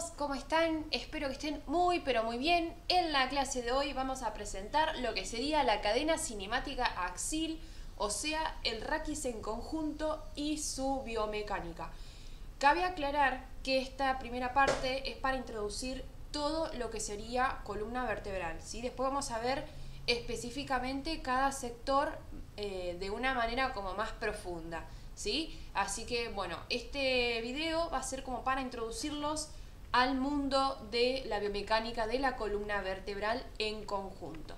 todos, ¿cómo están? Espero que estén muy pero muy bien. En la clase de hoy vamos a presentar lo que sería la cadena cinemática axil, o sea, el raquis en conjunto y su biomecánica. Cabe aclarar que esta primera parte es para introducir todo lo que sería columna vertebral, ¿sí? Después vamos a ver específicamente cada sector de una manera como más profunda, ¿sí? Así que bueno, este video va a ser como para introducirlos al mundo de la biomecánica de la columna vertebral en conjunto.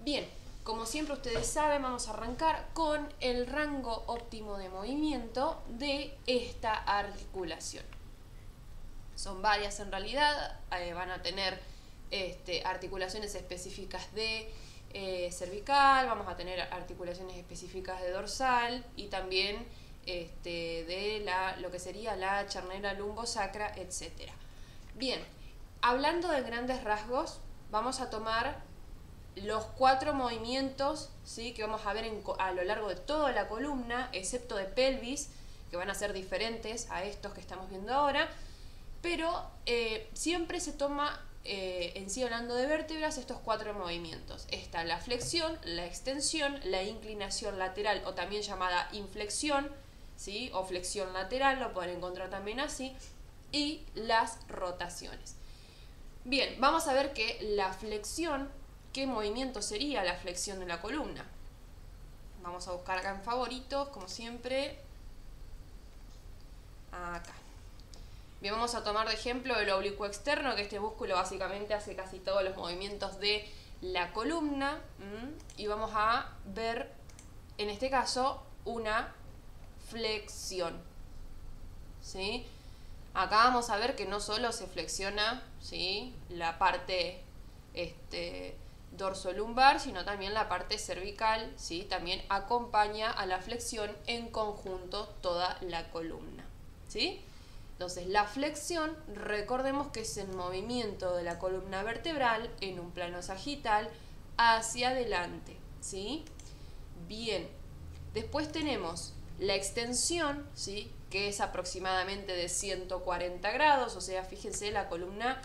Bien, como siempre ustedes saben, vamos a arrancar con el rango óptimo de movimiento de esta articulación. Son varias en realidad, van a tener articulaciones específicas de cervical, vamos a tener articulaciones específicas de dorsal y también de lo que sería la charnera lumbosacra, etc. Bien, hablando de grandes rasgos, vamos a tomar los 4 movimientos, ¿sí?, que vamos a ver a lo largo de toda la columna, excepto de pelvis, que van a ser diferentes a estos que estamos viendo ahora, pero siempre se toma, en sí hablando de vértebras, estos 4 movimientos. Está la flexión, la extensión, la inclinación lateral, o también llamada inflexión, ¿sí?, o flexión lateral, lo pueden encontrar también así, y las rotaciones. Bien, vamos a ver que la flexión, ¿qué movimiento sería la flexión de la columna? Vamos a buscar acá en favoritos, como siempre. Acá. Bien, vamos a tomar de ejemplo el oblicuo externo, que este músculo básicamente hace casi todos los movimientos de la columna. Y vamos a ver, en este caso, una flexión, ¿sí? Acá vamos a ver que no solo se flexiona, ¿sí?, la parte dorsolumbar, sino también la parte cervical, ¿sí? También acompaña a la flexión en conjunto toda la columna, ¿sí? Entonces, la flexión, recordemos que es el movimiento de la columna vertebral en un plano sagital hacia adelante, ¿sí? Bien, después tenemos la extensión, ¿sí?, que es aproximadamente de 140 grados, o sea, fíjense, la columna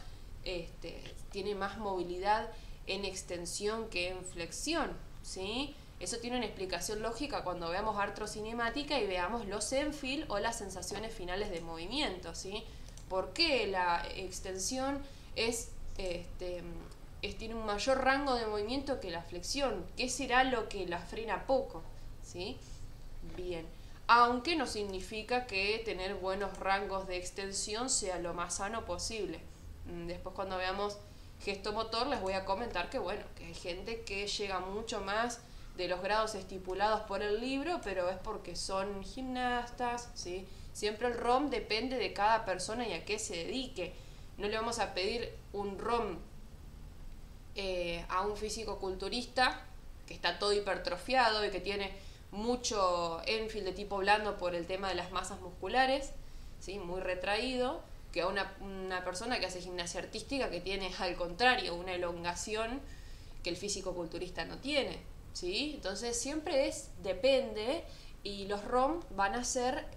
tiene más movilidad en extensión que en flexión, ¿sí? Eso tiene una explicación lógica cuando veamos artrocinemática y veamos los Enfield o las sensaciones finales de movimiento, ¿sí? ¿Por qué la extensión tiene un mayor rango de movimiento que la flexión? ¿Qué será lo que la frena poco? ¿Sí? Bien, aunque no significa que tener buenos rangos de extensión sea lo más sano posible. Después, cuando veamos gesto motor, les voy a comentar que bueno, que hay gente que llega mucho más de los grados estipulados por el libro, pero es porque son gimnastas, ¿sí? Siempre el ROM depende de cada persona y a qué se dedique. No le vamos a pedir un ROM a un físico-culturista que está todo hipertrofiado y que tiene mucho Enfield de tipo blando por el tema de las masas musculares, ¿sí?, muy retraído, que a una persona que hace gimnasia artística que tiene, al contrario, una elongación que el físico-culturista no tiene, ¿sí? Entonces siempre depende, y los ROM van a ser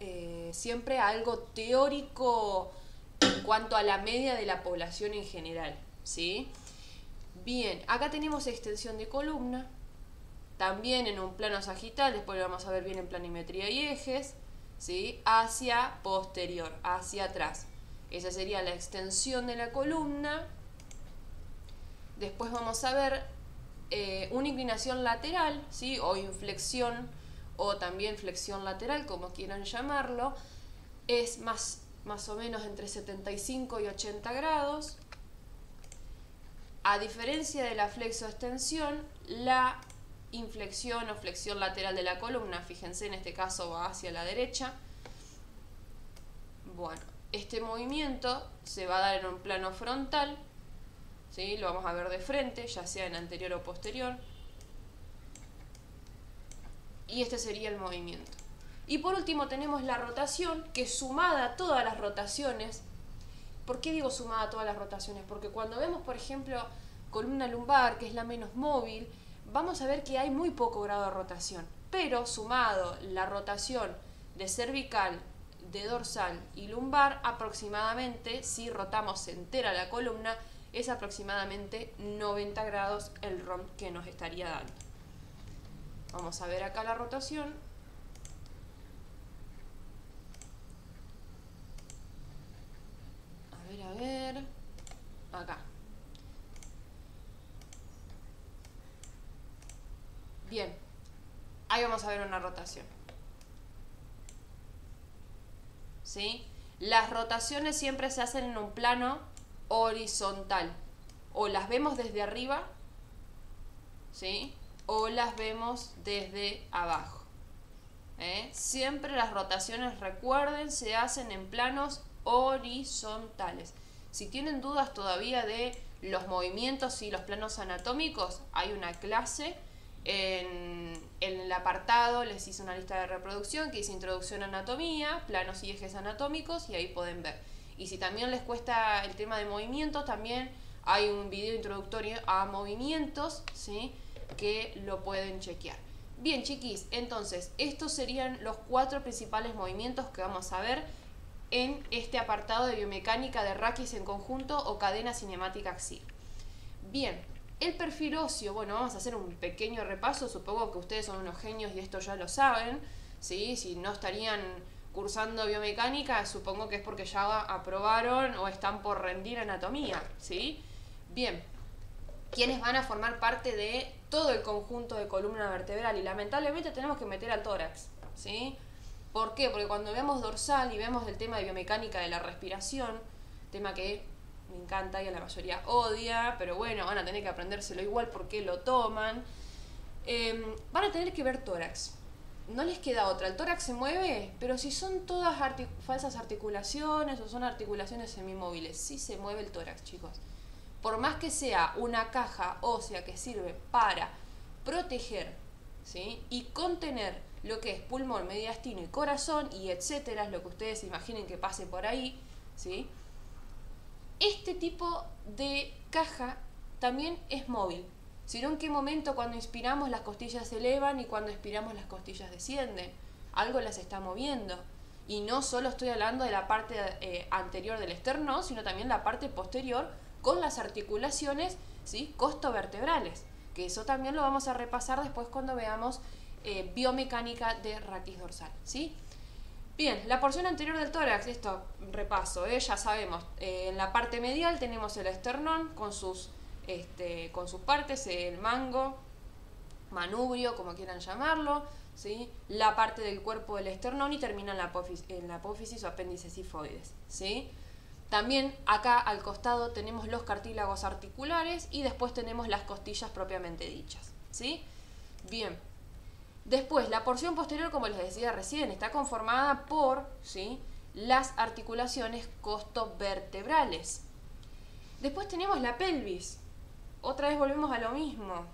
siempre algo teórico en cuanto a la media de la población en general, ¿sí? Bien, acá tenemos extensión de columna, también en un plano sagital, después lo vamos a ver bien en planimetría y ejes, ¿sí?, hacia posterior, hacia atrás. Esa sería la extensión de la columna. Después vamos a ver una inclinación lateral, ¿sí?, o inflexión, o también flexión lateral, como quieran llamarlo. Es más o menos entre 75 y 80 grados. A diferencia de la flexoextensión, la inflexión o flexión lateral de la columna, fíjense, en este caso va hacia la derecha. Bueno, este movimiento se va a dar en un plano frontal, ¿sí?, lo vamos a ver de frente, ya sea en anterior o posterior. Y este sería el movimiento. Y por último tenemos la rotación, que sumada a todas las rotaciones. ¿Por qué digo sumada a todas las rotaciones? Porque cuando vemos, por ejemplo, columna lumbar, que es la menos móvil, vamos a ver que hay muy poco grado de rotación. Pero sumado la rotación de cervical, de dorsal y lumbar, aproximadamente, si rotamos entera la columna, es aproximadamente 90 grados el ROM que nos estaría dando. Vamos a ver acá la rotación. A ver, acá. Bien, ahí vamos a ver una rotación. ¿Sí? Las rotaciones siempre se hacen en un plano horizontal. O las vemos desde arriba, ¿sí? O las vemos desde abajo. Siempre las rotaciones, recuerden, se hacen en planos horizontales. Si tienen dudas todavía de los movimientos y los planos anatómicos, hay una clase en el apartado, les hice una lista de reproducción que dice Introducción a Anatomía, Planos y Ejes Anatómicos, y ahí pueden ver. Y si también les cuesta el tema de movimientos, también hay un video introductorio a movimientos, ¿sí?, que lo pueden chequear. Bien, chiquis, entonces estos serían los 4 principales movimientos que vamos a ver en este apartado de biomecánica de raquis en conjunto o cadena cinemática axil. Bien, el perfil óseo, bueno, vamos a hacer un pequeño repaso, supongo que ustedes son unos genios y esto ya lo saben, ¿sí? Si no estarían cursando biomecánica, supongo que es porque ya aprobaron o están por rendir anatomía, ¿sí? Bien, ¿quiénes van a formar parte de todo el conjunto de columna vertebral? Y lamentablemente tenemos que meter al tórax, ¿sí? ¿Por qué? Porque cuando vemos dorsal y vemos el tema de biomecánica de la respiración, tema que me encanta y a la mayoría odia, pero bueno, van a tener que aprendérselo igual porque lo toman, van a tener que ver tórax. No les queda otra, el tórax se mueve, pero si son todas falsas articulaciones o son articulaciones semimóviles, sí se mueve el tórax, chicos. Por más que sea una caja ósea que sirve para proteger, ¿sí?, y contener lo que es pulmón, mediastino y corazón y etcétera, es lo que ustedes imaginen que pase por ahí, ¿sí? Este tipo de caja también es móvil. Sino en qué momento cuando inspiramos las costillas se elevan y cuando expiramos las costillas descienden. Algo las está moviendo. Y no solo estoy hablando de la parte anterior del esterno, sino también la parte posterior con las articulaciones, ¿sí?, costovertebrales. Que eso también lo vamos a repasar después cuando veamos biomecánica de raquis dorsal, ¿sí? Bien, la porción anterior del tórax, esto repaso, ya sabemos, en la parte medial tenemos el esternón con sus partes, el mango, manubrio, como quieran llamarlo, ¿sí?, la parte del cuerpo del esternón y termina en la apófisis o apéndice sifoides, ¿sí? También acá al costado tenemos los cartílagos articulares y después tenemos las costillas propiamente dichas, ¿sí? Bien. Después, la porción posterior, como les decía recién, está conformada por, ¿sí?, las articulaciones costovertebrales. Después tenemos la pelvis. Otra vez volvemos a lo mismo.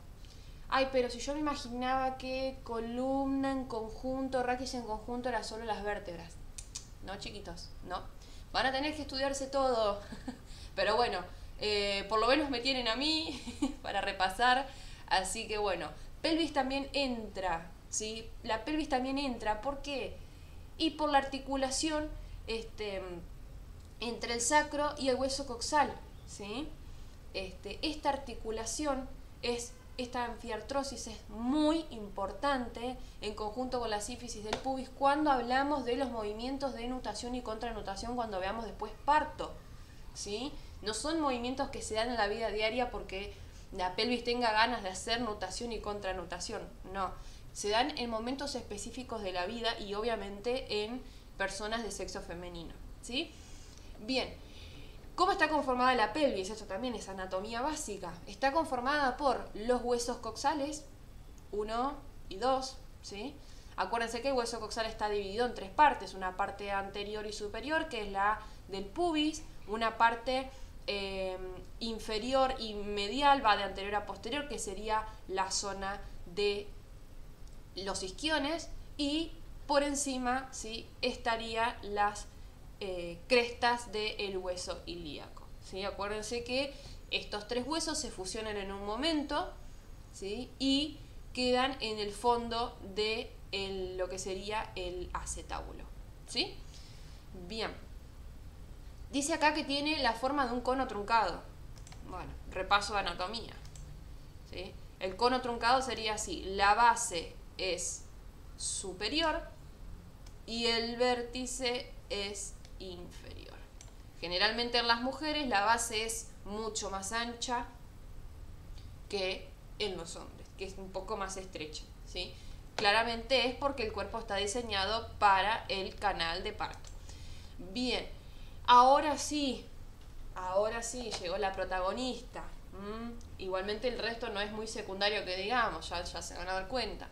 Ay, pero si yo me imaginaba que columna en conjunto, raquis en conjunto, era solo las vértebras. No, chiquitos, no. Van a tener que estudiarse todo. Pero bueno, por lo menos me tienen a mí para repasar. Así que bueno, pelvis también entra, ¿sí? La pelvis también entra, ¿por qué? Y por la articulación entre el sacro y el hueso coxal, ¿sí? Esta articulación, esta anfiartrosis es muy importante en conjunto con la sífisis del pubis cuando hablamos de los movimientos de nutación y contranutación cuando veamos después parto, ¿sí? No son movimientos que se dan en la vida diaria porque la pelvis tenga ganas de hacer nutación y contranutación, no. Se dan en momentos específicos de la vida y obviamente en personas de sexo femenino, ¿sí? Bien, ¿cómo está conformada la pelvis? Esto también es anatomía básica. Está conformada por los huesos coxales, 1 y 2, ¿sí? Acuérdense que el hueso coxal está dividido en 3 partes, una parte anterior y superior, que es la del pubis, una parte inferior y medial, va de anterior a posterior, que sería la zona de los isquiones, y por encima, ¿sí?, estarían las crestas del hueso ilíaco, ¿sí? Acuérdense que estos 3 huesos se fusionan en un momento, ¿sí?, y quedan en el fondo de lo que sería el acetábulo, ¿sí? Bien. Dice acá que tiene la forma de un cono truncado. Bueno, repaso de anatomía. ¿Sí? El cono truncado sería así. La base es superior y el vértice es inferior. Generalmente en las mujeres la base es mucho más ancha que en los hombres, que es un poco más estrecha, ¿sí? Claramente es porque el cuerpo está diseñado para el canal de parto. Bien, ahora sí, llegó la protagonista. Igualmente el resto no es muy secundario que digamos, ya se van a dar cuenta.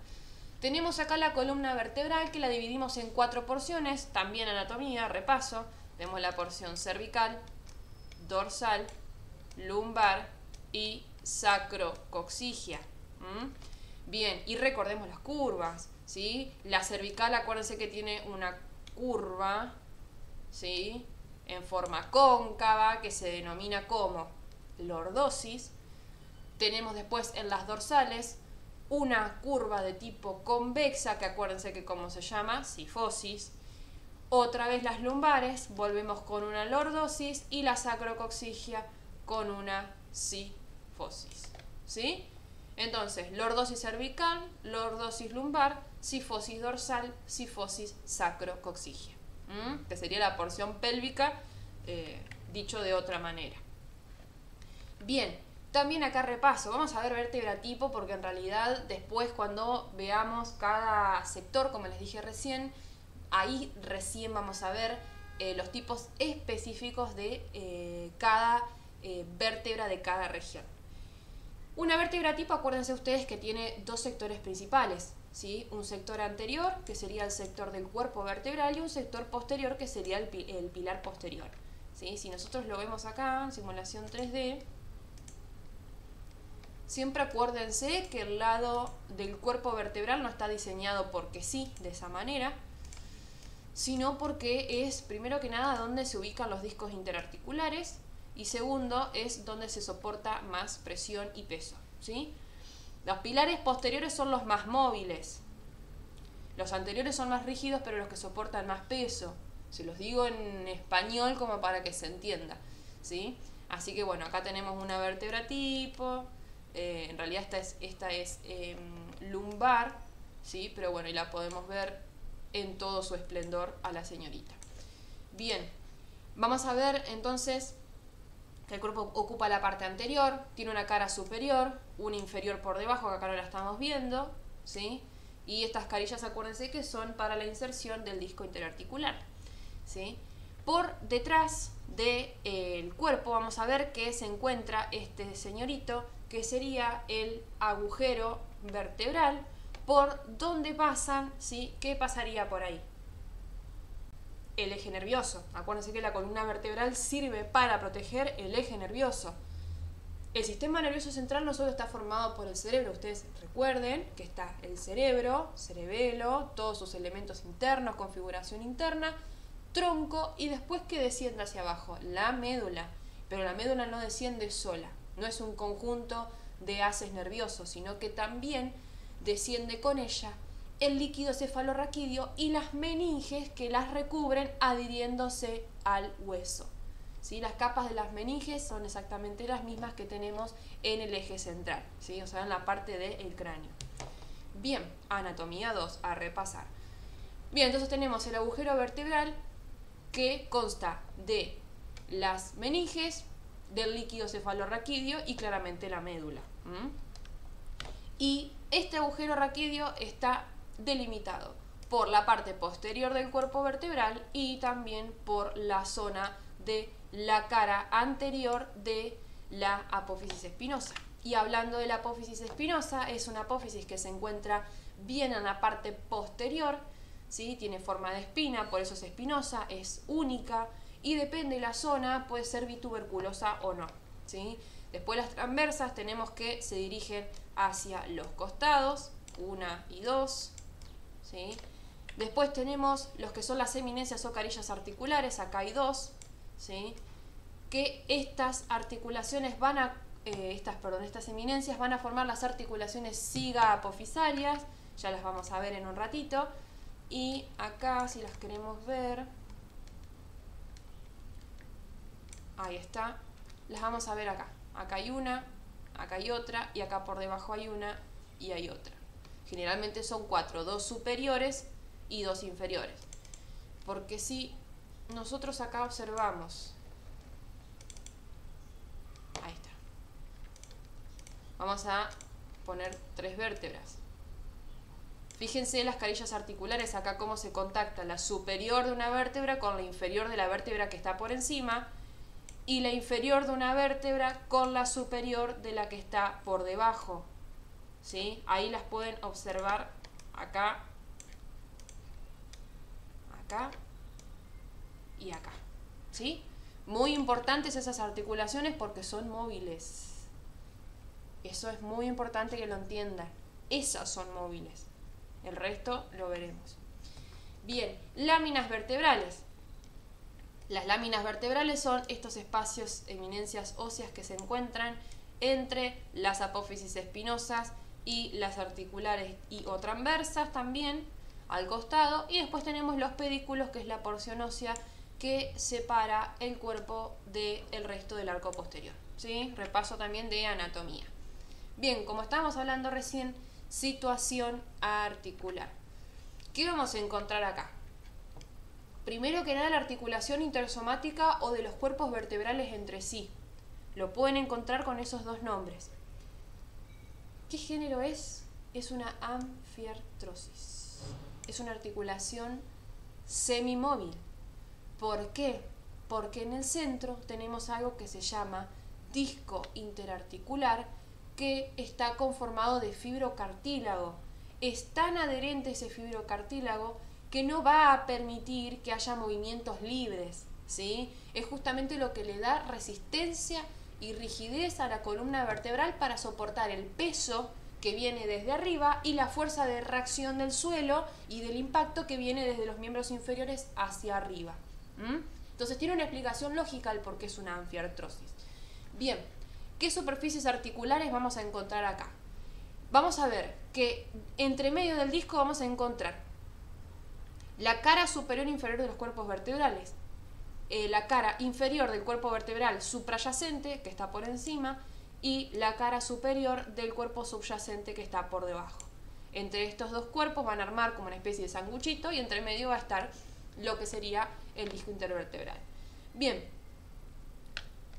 Tenemos acá la columna vertebral que la dividimos en 4 porciones, también anatomía, repaso. Tenemos la porción cervical, dorsal, lumbar y sacrocoxigia. Bien, y recordemos las curvas, ¿sí? La cervical, acuérdense que tiene una curva, ¿sí?, en forma cóncava que se denomina como lordosis. Tenemos después en las dorsales una curva de tipo convexa, que acuérdense que cómo se llama, sifosis. Otra vez las lumbares, volvemos con una lordosis, y la sacrocoxigia con una sifosis, ¿sí? Entonces, lordosis cervical, lordosis lumbar, sifosis dorsal, sifosis sacrocoxigia, que sería la porción pélvica, dicho de otra manera. Bien, también acá repaso, vamos a ver vértebra tipo, porque en realidad después cuando veamos cada sector, como les dije recién, ahí recién vamos a ver los tipos específicos de cada vértebra de cada región. Una vértebra tipo, acuérdense ustedes que tiene dos sectores principales, ¿sí? Un sector anterior, que sería el sector del cuerpo vertebral, y un sector posterior, que sería el pilar posterior, ¿sí? Si nosotros lo vemos acá en simulación 3D, siempre acuérdense que el lado del cuerpo vertebral no está diseñado porque sí, de esa manera, sino porque es, primero que nada, donde se ubican los discos interarticulares, y segundo, es donde se soporta más presión y peso, ¿sí? Los pilares posteriores son los más móviles. Los anteriores son más rígidos, pero los que soportan más peso. Se los digo en español como para que se entienda, ¿sí? Así que bueno, acá tenemos una vértebra tipo. En realidad esta es lumbar, ¿sí? Pero bueno, y la podemos ver en todo su esplendor a la señorita. Bien, vamos a ver entonces que el cuerpo ocupa la parte anterior, tiene una cara superior, una inferior por debajo, que acá no la estamos viendo, ¿sí? Y estas carillas, acuérdense que son para la inserción del disco interarticular, ¿sí? Por detrás del cuerpo vamos a ver que se encuentra este señorito, que sería el agujero vertebral, por donde pasan, ¿sí? ¿Qué pasaría por ahí? El eje nervioso. Acuérdense que la columna vertebral sirve para proteger el eje nervioso. El sistema nervioso central no solo está formado por el cerebro, ustedes recuerden que está el cerebro, cerebelo, todos sus elementos internos, configuración interna, tronco, y después que desciende hacia abajo, la médula. Pero la médula no desciende sola, no es un conjunto de haces nerviosos, sino que también desciende con ella el líquido cefalorraquídeo y las meninges que las recubren adhiriéndose al hueso, ¿sí? Las capas de las meninges son exactamente las mismas que tenemos en el eje central, ¿sí? O sea, en la parte del cráneo. Bien, anatomía 2, a repasar. Bien, entonces tenemos el agujero vertebral, que consta de las meninges, del líquido cefalorraquídeo y claramente la médula. Y este agujero raquídeo está delimitado por la parte posterior del cuerpo vertebral y también por la zona de la cara anterior de la apófisis espinosa. Y hablando de la apófisis espinosa, es una apófisis que se encuentra bien en la parte posterior, ¿sí? Tiene forma de espina, por eso es espinosa, es única, y depende de la zona, puede ser bituberculosa o no, ¿sí? Después las transversas tenemos que se dirigen hacia los costados, 1 y 2, ¿sí? Después tenemos los que son las eminencias o carillas articulares, acá hay 2, ¿sí? Que estas articulaciones van a, estas eminencias van a formar las articulaciones siga-apofisarias, ya las vamos a ver en un ratito, y acá si las queremos ver, Ahí está. Las vamos a ver acá. Acá hay una, acá hay otra, y acá por debajo hay una y hay otra. Generalmente son 4, 2 superiores y 2 inferiores. Porque si nosotros acá observamos, ahí está. Vamos a poner 3 vértebras. Fíjense las carillas articulares, acá cómo se contacta la superior de una vértebra con la inferior de la vértebra que está por encima, y la inferior de una vértebra con la superior de la que está por debajo. ¿Sí? Ahí las pueden observar acá, acá y acá. ¿Sí? Muy importantes esas articulaciones porque son móviles. Eso es muy importante que lo entiendan. Esas son móviles. El resto lo veremos. Bien, láminas vertebrales. Las láminas vertebrales son estos espacios, eminencias óseas que se encuentran entre las apófisis espinosas y las articulares o transversas también al costado. Y después tenemos los pedículos, que es la porción ósea que separa el cuerpo del resto del arco posterior. ¿Sí? Repaso también de anatomía. Bien, como estábamos hablando recién, situación articular. ¿Qué vamos a encontrar acá? Primero que nada, la articulación intersomática o de los cuerpos vertebrales entre sí. Lo pueden encontrar con esos dos nombres. ¿Qué género es? Es una anfiartrosis. Es una articulación semimóvil. ¿Por qué? Porque en el centro tenemos algo que se llama disco interarticular, que está conformado de fibrocartílago. Es tan adherente ese fibrocartílago que no va a permitir que haya movimientos libres, ¿sí? Es justamente lo que le da resistencia y rigidez a la columna vertebral para soportar el peso que viene desde arriba y la fuerza de reacción del suelo y del impacto que viene desde los miembros inferiores hacia arriba. Entonces tiene una explicación lógica el por qué es una anfiartrosis. Bien, ¿qué superficies articulares vamos a encontrar acá? Vamos a ver que entre medio del disco vamos a encontrar la cara superior e inferior de los cuerpos vertebrales, la cara inferior del cuerpo vertebral suprayacente, que está por encima, y la cara superior del cuerpo subyacente, que está por debajo. Entre estos dos cuerpos van a armar como una especie de sanguchito y entre medio va a estar lo que sería el disco intervertebral. Bien,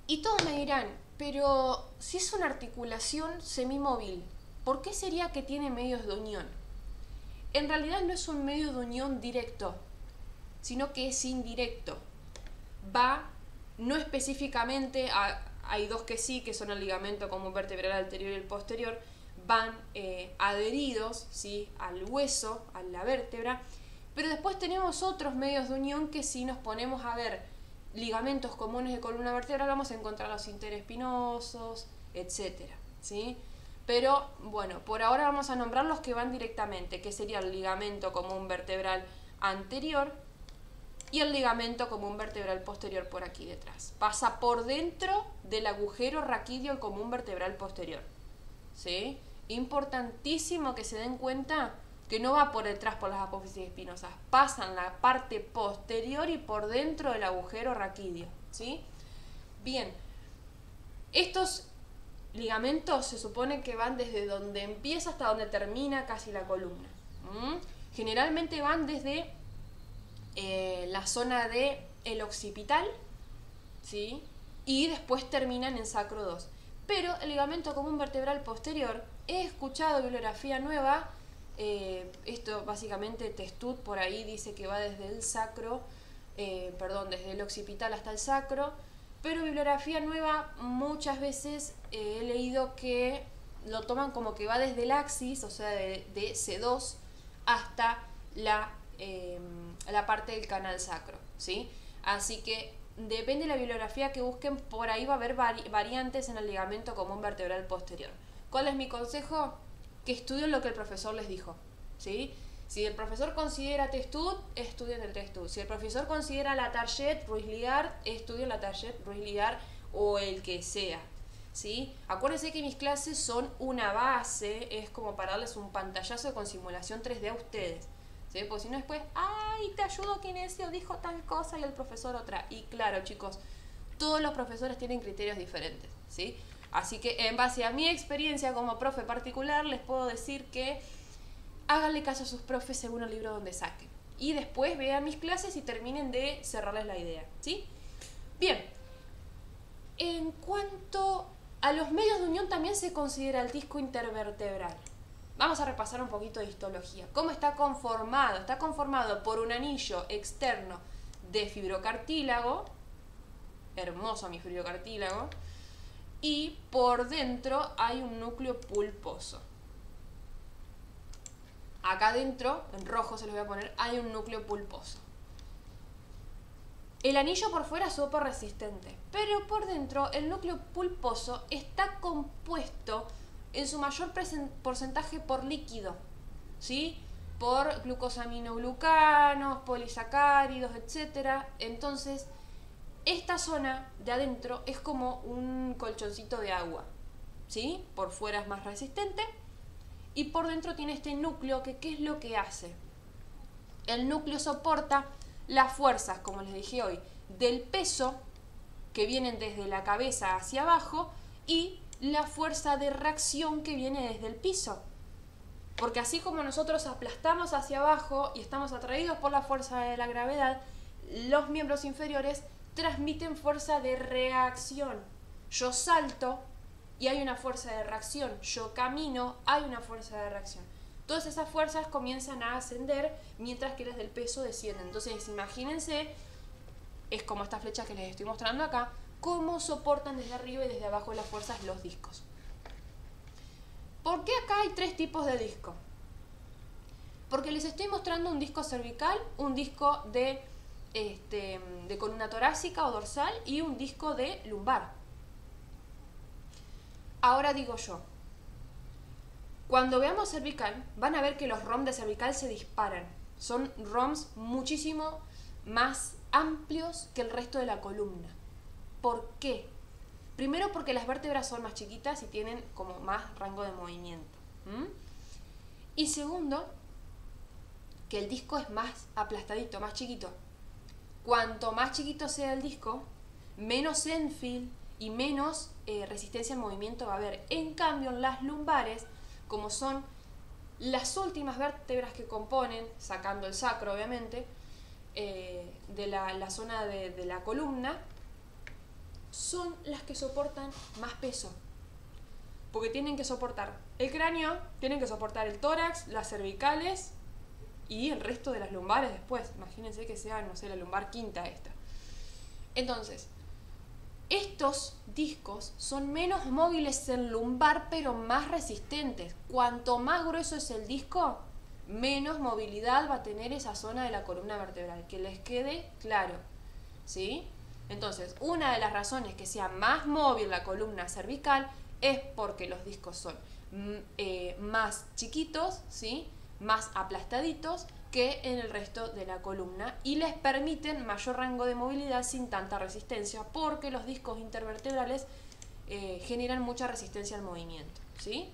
y todos me dirán, pero si es una articulación semimóvil, ¿por qué sería que tiene medios de unión? En realidad no es un medio de unión directo, sino que es indirecto. Va, no específicamente, hay dos que sí, que son el ligamento común vertebral anterior y el posterior, van adheridos, ¿sí?, al hueso, a la vértebra, pero después tenemos otros medios de unión que si nos ponemos a ver ligamentos comunes de columna vertebral vamos a encontrar los interespinosos, etcétera, ¿sí? Pero bueno, por ahora vamos a nombrar los que van directamente, que sería el ligamento común vertebral anterior y el ligamento común vertebral posterior por aquí detrás. Pasa por dentro del agujero raquídeo común vertebral posterior, ¿sí? Importantísimo que se den cuenta que no va por detrás por las apófisis espinosas, pasa en la parte posterior y por dentro del agujero raquídeo, ¿sí? Bien, estos ligamentos se supone que van desde donde empieza hasta donde termina casi la columna. Generalmente van desde la zona del occipital, ¿sí?, y después terminan en sacro 2. Pero el ligamento común vertebral posterior, he escuchado bibliografía nueva, esto básicamente Testud por ahí dice que va desde el sacro, desde el occipital hasta el sacro, pero bibliografía nueva muchas veces he leído que lo toman como que va desde el axis, o sea de C2 hasta la parte del canal sacro, ¿sí? Así que depende de la bibliografía que busquen, por ahí va a haber variantes en el ligamento común vertebral posterior. ¿Cuál es mi consejo? Que estudien lo que el profesor les dijo, ¿sí? Si el profesor considera Testud, estudien el Testud. Si el profesor considera la Target, Ruiz-Ligard, estudien la Target, Ruiz-Ligard o el que sea, ¿sí? Acuérdense que mis clases son una base, es como para darles un pantallazo con simulación 3D a ustedes, ¿sí? Porque si no después, ¡ay, te ayudo, Kinesio! Dijo tal cosa y el profesor otra. Y claro, chicos, todos los profesores tienen criterios diferentes, ¿sí? Así que en base a mi experiencia como profe particular, les puedo decir que háganle caso a sus profes según el libro donde saquen. Y después vean mis clases y terminen de cerrarles la idea, ¿sí? Bien, en cuanto a los medios de unión también se considera el disco intervertebral. Vamos a repasar un poquito de histología. ¿Cómo está conformado? Está conformado por un anillo externo de fibrocartílago, hermoso mi fibrocartílago, y por dentro hay un núcleo pulposo. Acá adentro, en rojo se los voy a poner, hay un núcleo pulposo. El anillo por fuera es súper resistente, pero por dentro el núcleo pulposo está compuesto en su mayor porcentaje por líquido, ¿sí? Por glucosaminoglucanos, polisacáridos, etc. Entonces, esta zona de adentro es como un colchoncito de agua, ¿sí? Por fuera es más resistente y por dentro tiene este núcleo que ¿qué es lo que hace? El núcleo soporta las fuerzas, como les dije hoy, del peso que vienen desde la cabeza hacia abajo y la fuerza de reacción que viene desde el piso. Porque así como nosotros aplastamos hacia abajo y estamos atraídos por la fuerza de la gravedad, los miembros inferiores transmiten fuerza de reacción. Yo salto y hay una fuerza de reacción. Yo camino, hay una fuerza de reacción. Todas esas fuerzas comienzan a ascender mientras que las del peso descienden. Entonces imagínense, es como estas flechas que les estoy mostrando acá, cómo soportan desde arriba y desde abajo las fuerzas los discos. ¿Por qué acá hay tres tipos de disco? Porque les estoy mostrando un disco cervical, un disco de columna torácica o dorsal y un disco de lumbar. Ahora digo yo, cuando veamos cervical, van a ver que los ROM de cervical se disparan. Son ROMs muchísimo más amplios que el resto de la columna. ¿Por qué? Primero porque las vértebras son más chiquitas y tienen como más rango de movimiento. Y segundo, que el disco es más aplastadito, más chiquito. Cuanto más chiquito sea el disco, menos infill y menos resistencia al movimiento va a haber. En cambio, en las lumbares, como son las últimas vértebras que componen, sacando el sacro obviamente, de la zona de la columna, son las que soportan más peso. Porque tienen que soportar el cráneo, tienen que soportar el tórax, las cervicales y el resto de las lumbares después. Imagínense que sea, no sé, la lumbar quinta esta. Entonces, estos discos son menos móviles en lumbar, pero más resistentes. Cuanto más grueso es el disco, menos movilidad va a tener esa zona de la columna vertebral. Que les quede claro, ¿sí? Entonces, una de las razones que sea más móvil la columna cervical es porque los discos son más chiquitos, ¿sí? Más aplastaditos que en el resto de la columna y les permiten mayor rango de movilidad sin tanta resistencia, porque los discos intervertebrales generan mucha resistencia al movimiento, ¿sí?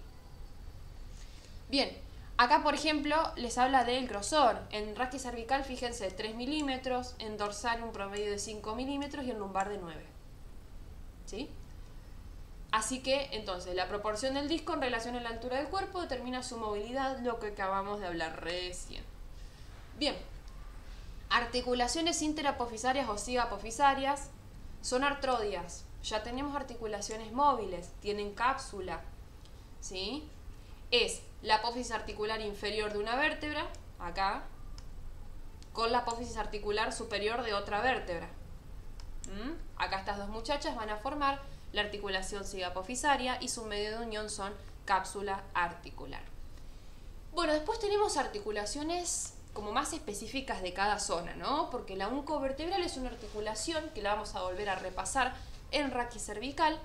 Bien, acá por ejemplo les habla del grosor. En raquicervical fíjense 3 milímetros, en dorsal un promedio de 5 milímetros y en lumbar de 9, ¿sí? Así que, entonces, la proporción del disco en relación a la altura del cuerpo determina su movilidad, lo que acabamos de hablar recién. Bien, articulaciones interapofisarias o cigapofisarias son artrodias. Ya tenemos articulaciones móviles, tienen cápsula, ¿sí? Es la apófisis articular inferior de una vértebra, acá, con la apófisis articular superior de otra vértebra. Acá estas dos muchachas van a formar la articulación cigapofisaria y su medio de unión son cápsula articular. Bueno, después tenemos articulaciones como más específicas de cada zona, ¿no? Porque la oncovertebral es una articulación que la vamos a volver a repasar en raquicervical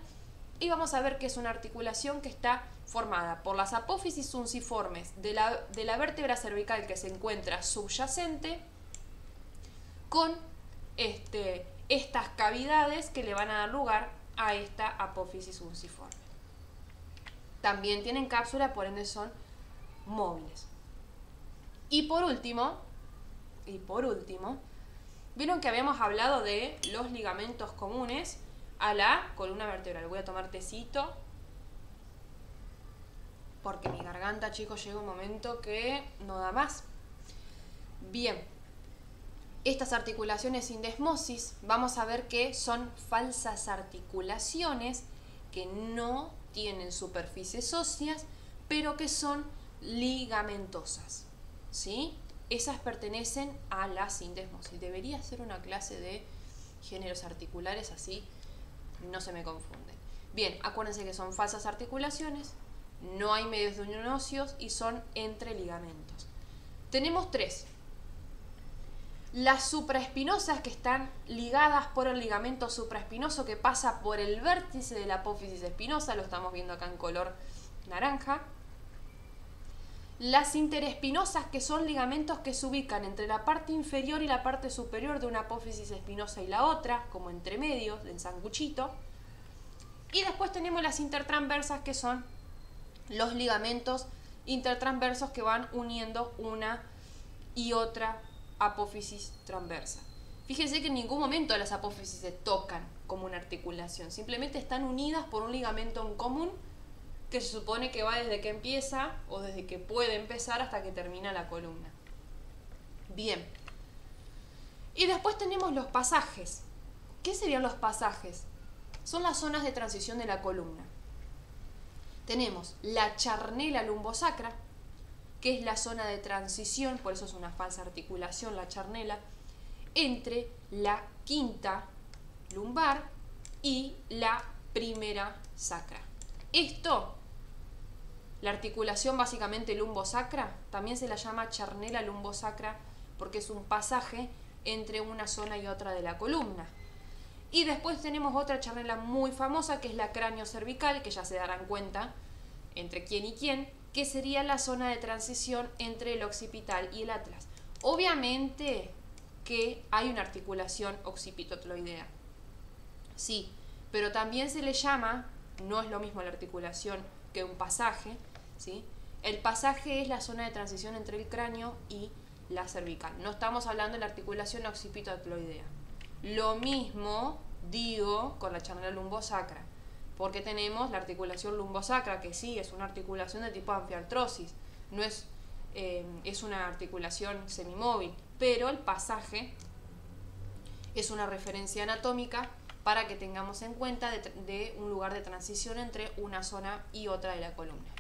y vamos a ver que es una articulación que está formada por las apófisis unciformes de la vértebra cervical que se encuentra subyacente con estas cavidades que le van a dar lugar a esta apófisis unciforme. También tienen cápsula, por ende son móviles. Y por último, vieron que habíamos hablado de los ligamentos comunes a la columna vertebral. Voy a tomar tecito porque mi garganta, chicos, llega un momento que no da más. Bien, estas articulaciones sin desmosis, vamos a ver que son falsas articulaciones que no tienen superficies óseas, pero que son ligamentosas, ¿sí? Esas pertenecen a la sindesmosis. Debería ser una clase de géneros articulares, así no se me confunden. Bien, acuérdense que son falsas articulaciones, no hay medios de unión óseos y son entre ligamentos. Tenemos tres. Las supraespinosas, que están ligadas por el ligamento supraespinoso que pasa por el vértice de la apófisis espinosa, lo estamos viendo acá en color naranja. Las interespinosas, que son ligamentos que se ubican entre la parte inferior y la parte superior de una apófisis espinosa y la otra, como entre medios, en sanguchito. Y después tenemos las intertransversas, que son los ligamentos intertransversos que van uniendo una y otra apófisis transversa. Fíjense que en ningún momento las apófisis se tocan como una articulación, simplemente están unidas por un ligamento en común que se supone que va desde que empieza o desde que puede empezar hasta que termina la columna. Bien. Y después tenemos los pasajes. ¿Qué serían los pasajes? Son las zonas de transición de la columna. Tenemos la charnela lumbosacra, que es la zona de transición, por eso es una falsa articulación la charnela, entre la quinta lumbar y la primera sacra. Esto, la articulación básicamente lumbosacra, también se la llama charnela lumbosacra porque es un pasaje entre una zona y otra de la columna. Y después tenemos otra charnela muy famosa, que es la cráneo cervical, que ya se darán cuenta entre quién y quién, que sería la zona de transición entre el occipital y el atlas. Obviamente que hay una articulación occipitotloidea, sí, pero también se le llama, no es lo mismo la articulación que un pasaje, ¿sí? El pasaje es la zona de transición entre el cráneo y la cervical. No estamos hablando de la articulación occipitotloidea. Lo mismo digo con la charnela lumbosacra, porque tenemos la articulación lumbosacra, que sí es una articulación de tipo anfiartrosis, no es, es una articulación semimóvil, pero el pasaje es una referencia anatómica para que tengamos en cuenta de un lugar de transición entre una zona y otra de la columna.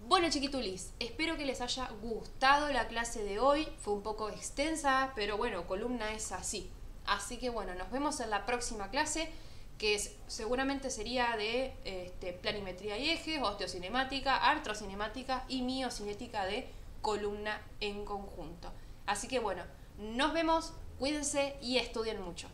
Bueno, chiquitulis, espero que les haya gustado la clase de hoy. Fue un poco extensa, pero bueno, columna es así. Así que bueno, nos vemos en la próxima clase, que seguramente sería de planimetría y ejes, osteocinemática, artrocinemática y miocinética de columna en conjunto. Así que bueno, nos vemos, cuídense y estudien mucho.